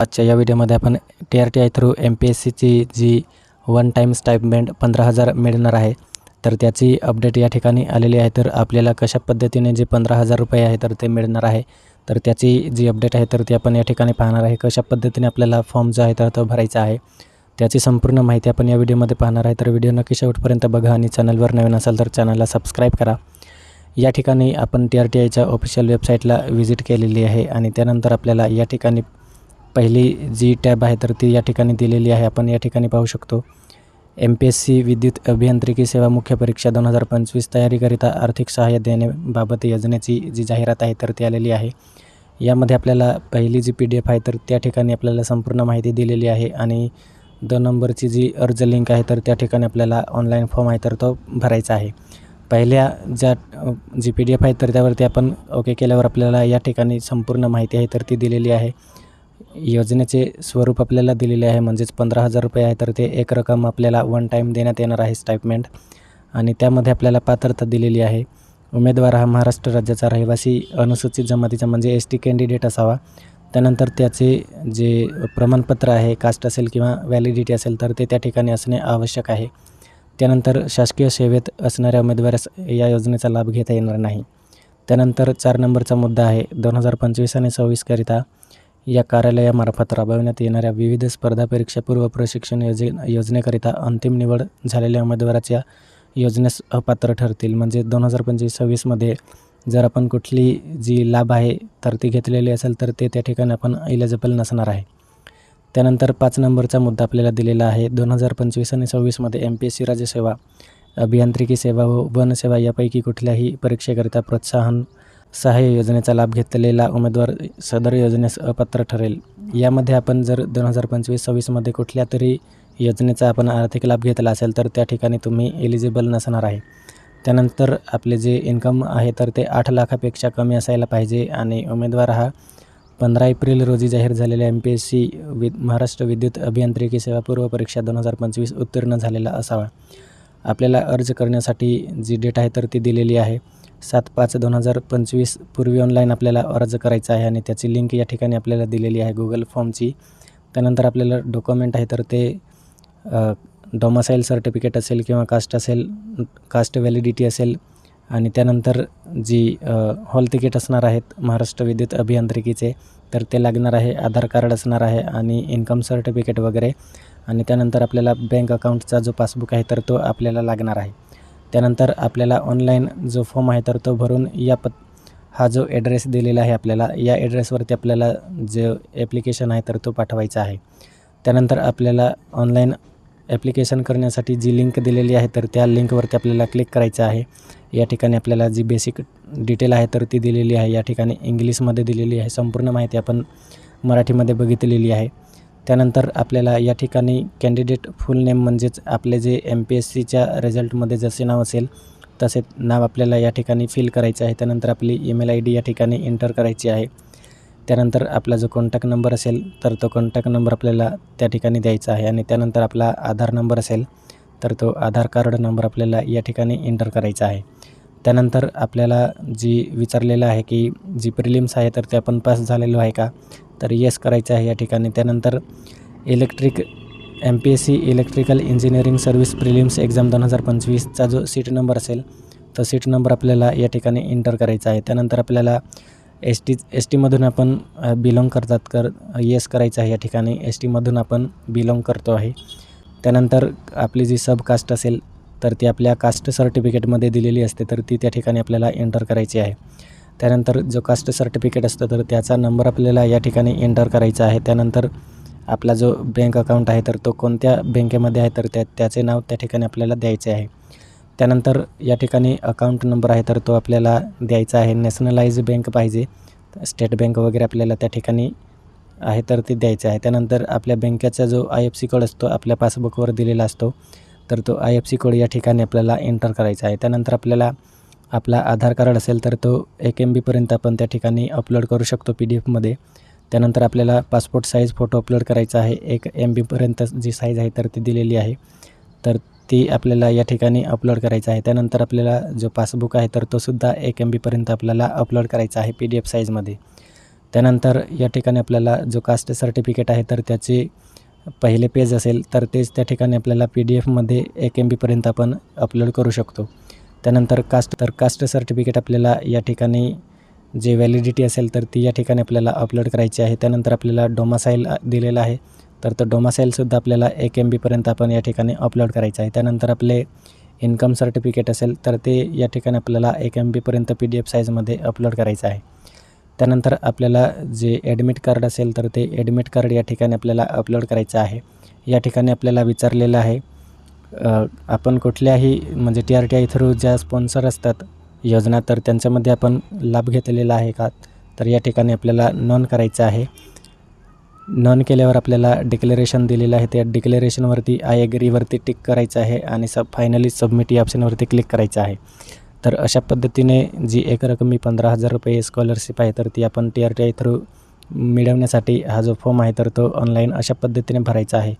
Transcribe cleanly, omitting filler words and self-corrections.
आजच्या या व्हिडिओमध्ये आपण TRTI थ्रू MPSCची जी वन टाईम स्टाइपेंड 15,000 मिळणार आहे, तर त्याची अपडेट या ठिकाणी आलेली आहे. तर आपल्याला कशा पद्धतीने जे 15,000 रुपये आहे तर ते मिळणार आहे, तर त्याची जी अपडेट आहे तर ती आपण या ठिकाणी पाहणार आहे. कशा पद्धतीने आपल्याला फॉर्म जो आहे तर तो भरायचा आहे, त्याची संपूर्ण माहिती आपण या व्हिडिओमध्ये पाहणार आहे. तर व्हिडिओ नक्की शेवटपर्यंत बघा आणि चॅनलवर नवीन असाल तर चॅनलला सबस्क्राईब करा. या ठिकाणी आपण TRTIच्या ऑफिशियल वेबसाईटला व्हिजिट केलेली आहे आणि त्यानंतर आपल्याला या ठिकाणी पहिली जी टॅब आहे तर ती या ठिकाणी दिलेली आहे. आपण या ठिकाणी पाहू शकतो MPSC विद्युत अभियांत्रिकी सेवा मुख्य परीक्षा 2025 तयारीकरिता आर्थिक सहाय्य देण्याबाबत योजनेची जी जाहिरात आहे तर ती आलेली आहे. यामध्ये आपल्याला पहिली जी PDF आहे तर त्या ठिकाणी आपल्याला संपूर्ण माहिती दिलेली आहे आणि 2 नंबरची जी अर्ज लिंक आहे तर त्या ठिकाणी आपल्याला ऑनलाईन फॉर्म आहे तर तो भरायचा आहे. पहिल्या ज्या जी PDF आहे तर त्यावरती आपण ओके केल्यावर आपल्याला या ठिकाणी संपूर्ण माहिती आहे तर ती दिलेली आहे. योजनेचे स्वरूप आपल्याला दिलेले आहे, म्हणजेच 15,000 रुपये आहे तर ते एक रक्कम आपल्याला वन टाईम देण्यात येणार आहे स्टाइपेंड. आणि त्यामध्ये आपल्याला पात्रता दिलेली आहे. उमेदवार हा महाराष्ट्र राज्याचा रहिवासी अनुसूचित जमातीचा म्हणजे ST कॅन्डिडेट असावा. त्यानंतर त्याचे जे प्रमाणपत्र आहे, कास्ट असेल किंवा व्हॅलिडिटी असेल तर ते त्या ठिकाणी असणे आवश्यक आहे. त्यानंतर शासकीय सेवेत असणाऱ्या उमेदवारास या योजनेचा लाभ घेता येणार नाही. त्यानंतर 4 नंबरचा मुद्दा आहे 2025 आणि 26 करिता या कार्यालयामार्फत राबविण्यात येणाऱ्या विविध स्पर्धा परीक्षा पूर्व प्रशिक्षण योजनेकरिता अंतिम निवड झालेल्या उमेदवाराच्या योजनेस अपात्र ठरतील. म्हणजे 2025-26मध्ये जर आपण कुठली जी लाभ आहे तर ती घेतलेली असेल तर ते त्या ठिकाणी आपण एलिजिबल नसणार आहे. त्यानंतर 5 नंबरचा मुद्दा आपल्याला दिलेला आहे 2025 आणि 26मध्ये MPSC राज्यसेवा, अभियांत्रिकी सेवा व वनसेवा यापैकी कुठल्याही परीक्षेकरिता प्रोत्साहन सहाय्य योजनेचा लाभ घेतलेला उमेदवार सदर योजनेस अपात्र ठरेल. यामध्ये आपण जर 2025-26मध्ये कुठल्या तरी योजनेचा आपण आर्थिक लाभ घेतला असेल तर त्या ठिकाणी तुम्ही एलिजिबल नसणार आहे. त्यानंतर आपले जे इन्कम आहे तर ते 8 लाखापेक्षा कमी असायला पाहिजे आणि उमेदवार हा 15 एप्रिल रोजी जाहीर झालेल्या MPSC महाराष्ट्र विद्युत अभियांत्रिकी सेवा पूर्व परीक्षा 2025 उत्तीर्ण झालेला असावा. आपल्याला अर्ज करण्यासाठी जी डेट आहे तर ती दिलेली आहे 7/5/2025 पूर्वी ऑनलाईन आपल्याला अर्ज करायचा आहे आणि त्याची लिंक या ठिकाणी आपल्याला दिलेली आहे गुगल फॉर्मची. त्यानंतर आपल्याला डॉक्युमेंट आहे तर ते डोमिसाईल सर्टिफिकेट असेल किंवा कास्ट असेल, कास्ट व्हॅलिडिटी असेल आणि त्यानंतर जी हॉल तिकीट असणार आहेत महाराष्ट्र विद्युत अभियांत्रिकीचे तर ते लागणार आहे. आधार कार्ड असणार आहे आणि इन्कम सर्टिफिकेट वगैरे. आणि त्यानंतर आपल्याला बँक अकाउंटचा जो पासबुक आहे तर तो आपल्याला लागणार आहे. त्यानंतर आपल्याला ऑनलाईन जो फॉर्म आहे तर तो भरून हा जो ॲड्रेस दिलेला आहे आपल्याला या ॲड्रेसवरती आपल्याला जो ॲप्लिकेशन आहे तर तो पाठवायचा आहे. त्यानंतर आपल्याला ऑनलाईन ॲप्लिकेशन करण्यासाठी जी लिंक दिलेली आहे तर त्या लिंकवरती आपल्याला क्लिक करायचं आहे. या ठिकाणी आपल्याला जी बेसिक डिटेल आहे तर ती दिलेली आहे. या ठिकाणी इंग्लिशमध्ये दिलेली आहे. संपूर्ण माहिती आपण मराठीमध्ये बघितलेली आहे. त्यानंतर आपल्याला या ठिकाणी कॅन्डिडेट फुल नेम म्हणजेच आपले जे MPSCच्या रिझल्टमध्ये जसे नाव असेल तसे नाव आपल्याला या ठिकाणी फिल करायचं आहे. त्यानंतर आपली ईमेल ID या ठिकाणी एंटर करायची आहे. त्यानंतर आपला जो कॉन्टॅक्ट नंबर असेल तर तो कॉन्टॅक्ट नंबर आपल्याला त्या ठिकाणी द्यायचा आहे आणि त्यानंतर आपला आधार नंबर असेल तर तो आधार कार्ड नंबर आपल्याला या ठिकाणी एंटर करायचा आहे. त्यानंतर आपल्याला जी विचारलेलं आहे की जी प्रिलिम्स आहे तर ते आपण पास झालेलो आहे का, तर येस करायचं आहे या ठिकाणी. त्यानंतर MPSC electrical engineering service prelims exam 2025चा जो सीट नंबर असेल तो सीट नंबर आपल्याला या ठिकाणी एंटर करायचा आहे. त्यानंतर आपल्याला STमधून आपण बिलॉंग करतात येस करायचं आहे या ठिकाणी. STमधून आपण बिलॉंग करतो आहे. त्यानंतर आपली जी सब कास्ट असेल तर ती आपल्या कास्ट सर्टिफिकेटमध्ये दिलेली असते तर ती त्या ठिकाणी आपल्याला एंटर करायची आहे. त्यानंतर जो कास्ट सर्टिफिकेट असतं तर त्याचा नंबर आपल्याला या ठिकाणी एंटर करायचा आहे. त्यानंतर आपला जो बँक अकाउंट आहे तर तो कोणत्या बँकेमध्ये आहे तर त्याचे नाव त्या ठिकाणी आपल्याला द्यायचे आहे. त्यानंतर या ठिकाणी अकाउंट नंबर आहे तर तो आपल्याला द्यायचा आहे. नॅशनलाइज बँक पाहिजे, स्टेट बँक वगैरे आपल्याला त्या ठिकाणी आहे तर ते द्यायचं आहे. त्यानंतर आपल्या बँकेचा जो IFSC कोड असतो आपल्या पासबुकवर दिलेला असतो तर तो IFSC कोड या ठिकाणी आपल्याला एंटर करायचा आहे. त्यानंतर आपल्याला आपला आधार कार्ड असेल तर तो 1 MB आपण त्या ठिकाणी अपलोड करू शकतो PDFमध्ये. त्यानंतर आपल्याला पासपोर्ट साईज फोटो अपलोड करायचा आहे. 1 MB जी साईज आहे तर ती दिलेली आहे तर ती आपल्याला या ठिकाणी अपलोड करायचं आहे. त्यानंतर आपल्याला जो पासबुक आहे तर तो सुद्धा 1 MB आपल्याला अपलोड करायचा आहे PDF साईजमध्ये. त्यानंतर या ठिकाणी आपल्याला जो कास्ट सर्टिफिकेट आहे तर त्याचे पहिले पेज असेल तर तेच त्या ठिकाणी आपल्याला PDF-मध्ये 1 MB-पर्यंत आपण अपलोड करू शकतो. त्यानंतर कास्ट सर्टिफिकेट आपल्याला या ठिकाणी जे व्हॅलिडिटी असेल तर ती या ठिकाणी आपल्याला अपलोड करायची आहे. त्यानंतर आपल्याला डोमासाईल दिलेला आहे तर तो डोमासाईलसुद्धा आपल्याला 1 MB-पर्यंत आपण या ठिकाणी अपलोड करायचं आहे. त्यानंतर आपले इन्कम सर्टिफिकेट असेल तर ते या ठिकाणी आपल्याला 1 MB-पर्यंत PDF साईजमध्ये अपलोड करायचं आहे. त्यानंतर आपल्याला जे ॲडमिट कार्ड असेल तर ते ॲडमिट कार्ड या ठिकाणी आपल्याला अपलोड करायचं आहे. या ठिकाणी आपल्याला विचारलेलं आहे आपण कुठल्याही म्हणजे TRTI थ्रू ज्या स्पॉन्सर असतात योजना तर त्यांच्यामध्ये आपण लाभ घेतलेला आहे का, तर या ठिकाणी आपल्याला नोंद करायचं आहे. नोंद केल्यावर आपल्याला डिक्लेरेशन दिलेलं आहे त्या डिक्लेरेशनवरती आय ॲग्रीवरती टिक करायचं आहे आणि फायनली सबमिट या ऑप्शनवरती क्लिक करायचं आहे. तर अशा पद्धतीने जी एकरकमी 15,000 रुपये स्कॉलरशिप आहे तर ती आपण TRTI थ्रू मिळवण्यासाठी हा जो फॉर्म आहे तर तो ऑनलाईन अशा पद्धतीने भरायचा आहे.